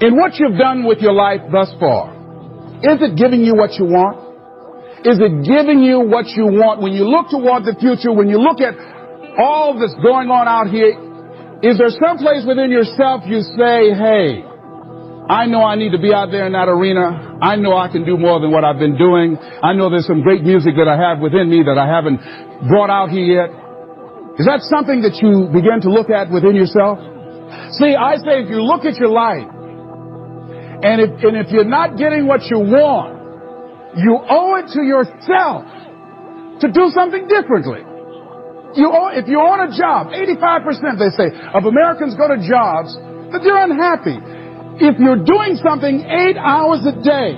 In what you've done with your life thus far, is it giving you what you want? Is it giving you what you want? When you look toward the future, when you look at all that's going on out here, is there some place within yourself you say, hey, I know I need to be out there in that arena. I know I can do more than what I've been doing. I know there's some great music that I have within me that I haven't brought out here yet. Is that something that you begin to look at within yourself? See, I say if you look at your life, and if you're not getting what you want, you owe it to yourself to do something differently. If you're on a job, 85%, they say, of Americans go to jobs that they're unhappy. If you're doing something 8 hours a day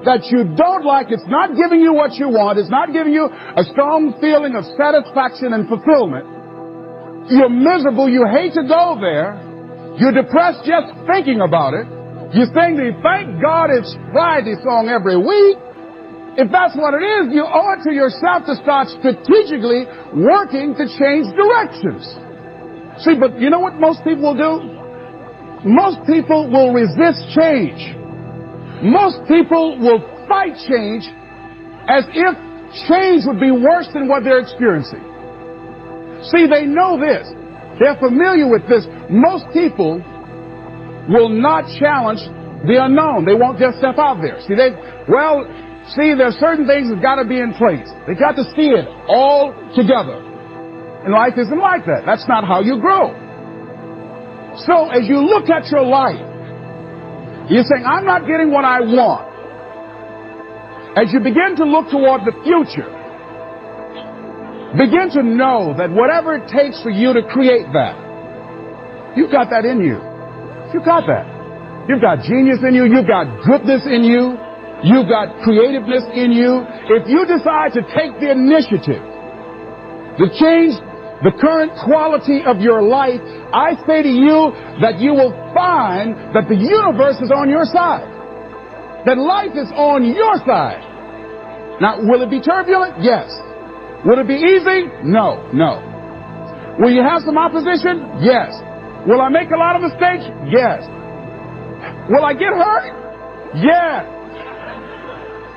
that you don't like, it's not giving you what you want, it's not giving you a strong feeling of satisfaction and fulfillment, you're miserable, you hate to go there, you're depressed just thinking about it, you sing the Thank God It's Friday song every week. If that's what it is, you owe it to yourself to start strategically working to change directions. See, but you know what most people will do? Most people will resist change. Most people will fight change as if change would be worse than what they're experiencing. See, they know this. They're familiar with this. Most people will not challenge the unknown. They won't just step out there. See, there's certain things that got to be in place. They got to see it all together. And life isn't like that. That's not how you grow. So as you look at your life, you're saying, I'm not getting what I want. As you begin to look toward the future, begin to know that whatever it takes for you to create that, you've got that in you. You've got that. You've got genius in you. You've got goodness in you. You've got creativeness in you. If you decide to take the initiative to change the current quality of your life, I say to you that you will find that the universe is on your side. That life is on your side. Now, will it be turbulent? Yes. Will it be easy? No. Will you have some opposition? Yes. Will I make a lot of mistakes? Yes. Will I get hurt? Yes.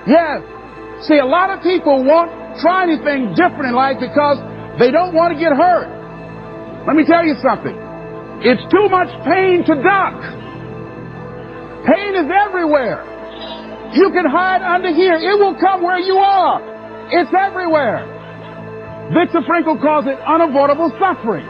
Yes. See, a lot of people won't try anything different in life because they don't want to get hurt. Let me tell you something. It's too much pain to duck. Pain is everywhere. You can hide under here. It will come where you are. It's everywhere. Viktor Frankl calls it unavoidable suffering.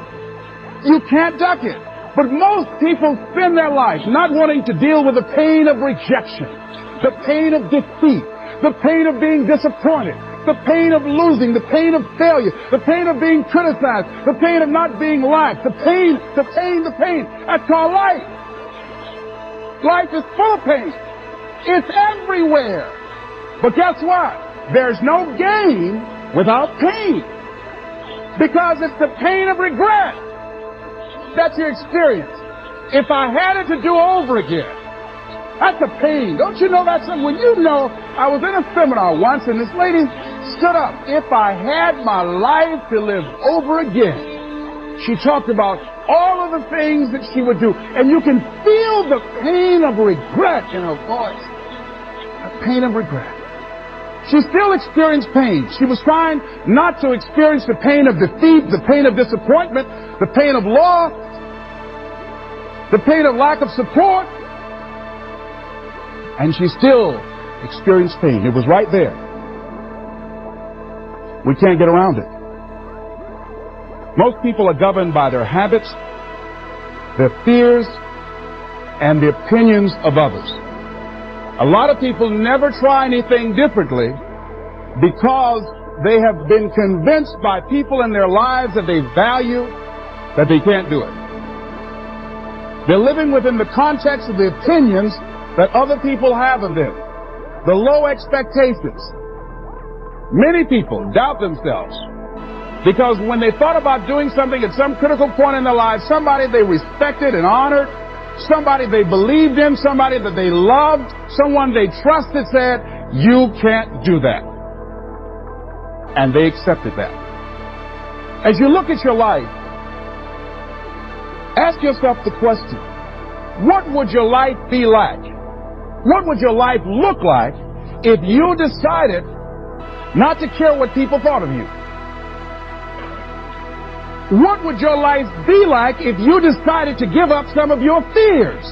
You can't duck it. But most people spend their life not wanting to deal with the pain of rejection, the pain of defeat, the pain of being disappointed, the pain of losing, the pain of failure, the pain of being criticized, the pain of not being liked, the pain. That's called life. Life is full of pain. It's everywhere. But guess what? There's no gain without pain. Because it's the pain of regret that you experience. If I had it to do over again, that's a pain. Don't you know that's something? When you know, I was in a seminar once and this lady stood up. If I had my life to live over again, she talked about all of the things that she would do. And you can feel the pain of regret in her voice. The pain of regret. She still experienced pain. She was trying not to experience the pain of defeat, the pain of disappointment, the pain of loss, the pain of lack of support. And she still experienced pain. It was right there. We can't get around it. Most people are governed by their habits, their fears, and the opinions of others. A lot of people never try anything differently because they have been convinced by people in their lives that they value that they can't do it. They're living within the context of the opinions that other people have of them, the low expectations. Many people doubt themselves because when they thought about doing something at some critical point in their lives, somebody they respected and honored, somebody they believed in, somebody that they loved, someone they trusted said, you can't do that. And they accepted that. As you look at your life, ask yourself the question, what would your life be like? What would your life look like if you decided not to care what people thought of you? What would your life be like if you decided to give up some of your fears?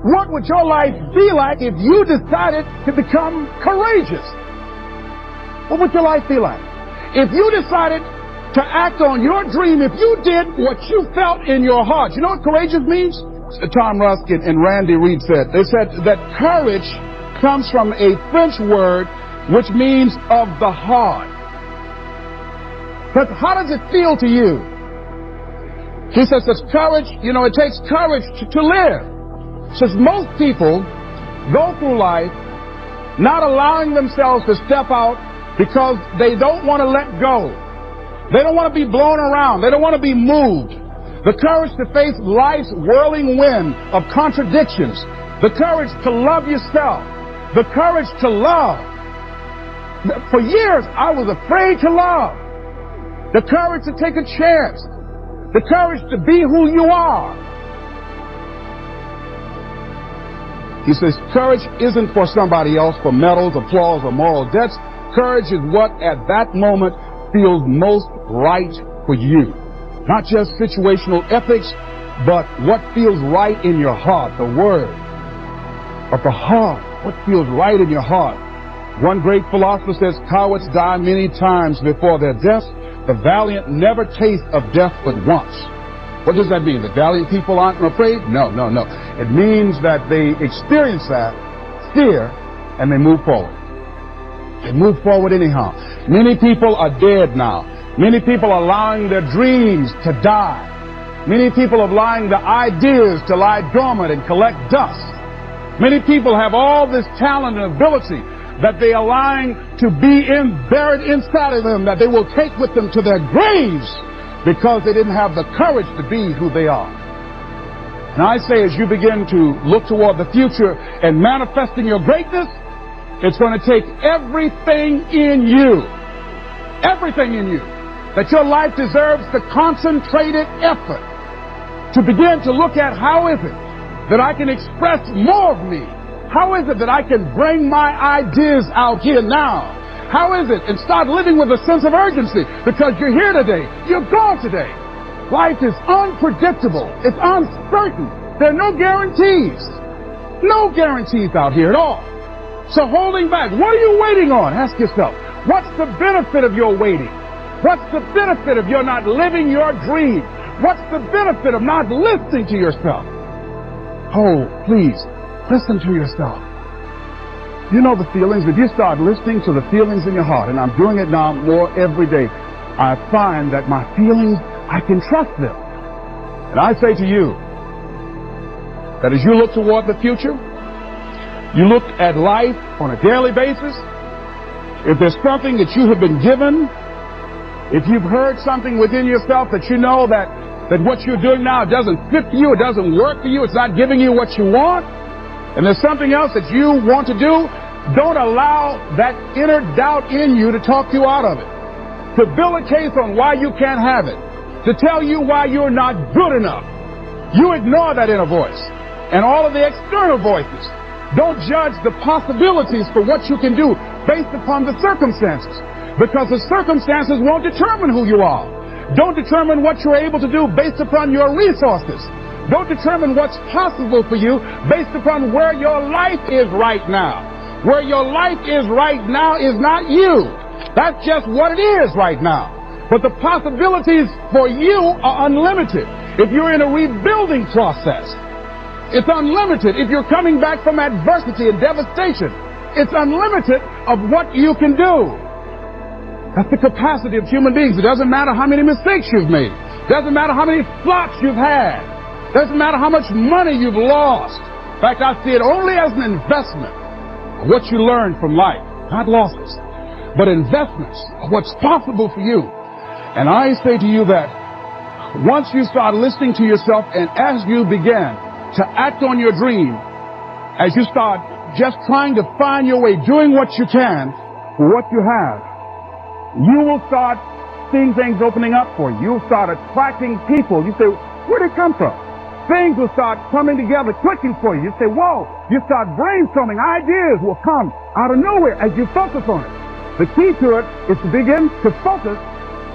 What would your life be like if you decided to become courageous? What would your life be like? If you decided to act on your dream, if you did what you felt in your heart. You know what courageous means? Tom Ruskin and Randy Reed said. They said that courage comes from a French word which means of the heart. But how does it feel to you? He says it's courage, it takes courage to live. Says most people go through life not allowing themselves to step out because they don't want to let go. They don't want to be blown around. They don't want to be moved. The courage to face life's whirling wind of contradictions. The courage to love yourself. The courage to love. For years, I was afraid to love. The courage to take a chance. The courage to be who you are. He says, courage isn't for somebody else, for medals, applause, or moral debts. Courage is what at that moment feels most right for you. Not just situational ethics, but what feels right in your heart, the word of the heart, what feels right in your heart. One great philosopher says, cowards die many times before their death. The valiant never taste of death but once. What does that mean? The valiant people aren't afraid? No. It means that they experience that fear and they move forward. They move forward anyhow. Many people are dead now. Many people are allowing their dreams to die. Many people are allowing the ideas to lie dormant and collect dust. Many people have all this talent and ability that they are allowing to be buried inside of them, that they will take with them to their graves because they didn't have the courage to be who they are. And I say, as you begin to look toward the future and manifesting your greatness, it's going to take everything in you, that your life deserves the concentrated effort to begin to look at how is it that I can express more of me? How is it that I can bring my ideas out here now? How is it? And start living with a sense of urgency because you're here today. You're gone today. Life is unpredictable. It's uncertain. There are no guarantees. No guarantees out here at all. So holding back, what are you waiting on? Ask yourself, what's the benefit of your waiting? What's the benefit of your not living your dream? What's the benefit of not listening to yourself? Oh, please, listen to yourself. You know the feelings. If you start listening to the feelings in your heart, and I'm doing it now more every day, I find that my feelings, I can trust them. And I say to you, that as you look toward the future, you look at life on a daily basis. If there's something that you have been given, if you've heard something within yourself that you know that what you're doing now doesn't fit for you, it doesn't work for you, it's not giving you what you want, and there's something else that you want to do, don't allow that inner doubt in you to talk you out of it. To build a case on why you can't have it. To tell you why you're not good enough. You ignore that inner voice and all of the external voices. Don't judge the possibilities for what you can do based upon the circumstances, because the circumstances won't determine who you are. Don't determine what you're able to do based upon your resources. Don't determine what's possible for you based upon where your life is right now. Where your life is right now is not you. That's just what it is right now. But the possibilities for you are unlimited. If you're in a rebuilding process, it's unlimited. If you're coming back from adversity and devastation, it's unlimited of what you can do. That's the capacity of human beings. It doesn't matter how many mistakes you've made. It doesn't matter how many flops you've had. It doesn't matter how much money you've lost. In fact, I see it only as an investment of what you learn from life. Not losses, but investments of what's possible for you. And I say to you that once you start listening to yourself and as you begin to act on your dream, as you start just trying to find your way, doing what you can for what you have, you will start seeing things opening up for you. You'll start attracting people. You say, where'd it come from? things will start coming together, clicking for you. You say, whoa, you start brainstorming. Ideas will come out of nowhere as you focus on it. The key to it is to begin to focus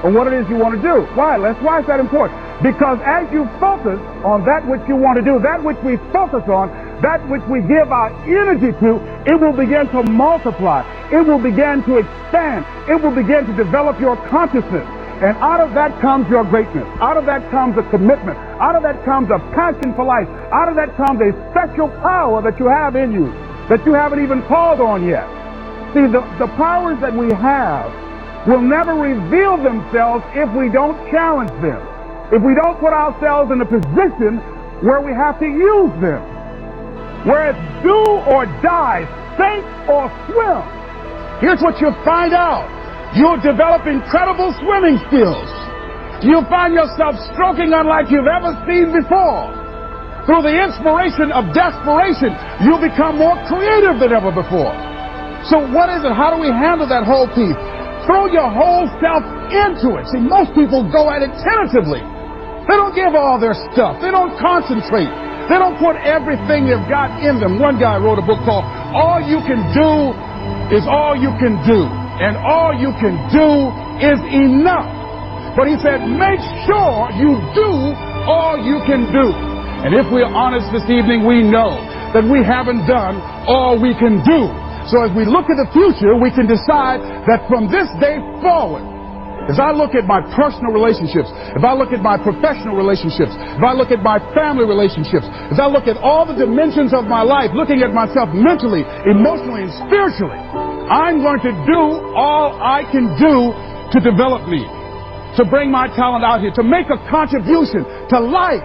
on what it is you want to do. Why, Les? Why is that important? Because as you focus on that which you want to do, that which we focus on, that which we give our energy to, it will begin to multiply. It will begin to expand. It will begin to develop your consciousness. And out of that comes your greatness. Out of that comes a commitment. Out of that comes a passion for life. Out of that comes a special power that you have in you that you haven't even called on yet. See, the powers that we have will never reveal themselves if we don't challenge them. If we don't put ourselves in a position where we have to use them. Where it's do or die, sink or swim. Here's what you'll find out. You'll develop incredible swimming skills. You'll find yourself stroking unlike you've ever seen before. Through the inspiration of desperation, you'll become more creative than ever before. So what is it? How do we handle that whole piece? Throw your whole self into it. See, most people go at it tentatively. They don't give all their stuff. They don't concentrate. They don't put everything they've got in them. One guy wrote a book called All You Can Do Is All You Can Do. And all you can do is enough. But he said, make sure you do all you can do. And if we're honest this evening, we know that we haven't done all we can do. So as we look at the future, we can decide that from this day forward, as I look at my personal relationships, if I look at my professional relationships, if I look at my family relationships, as I look at all the dimensions of my life, looking at myself mentally, emotionally, and spiritually, I'm going to do all I can do to develop me, to bring my talent out here, to make a contribution to life.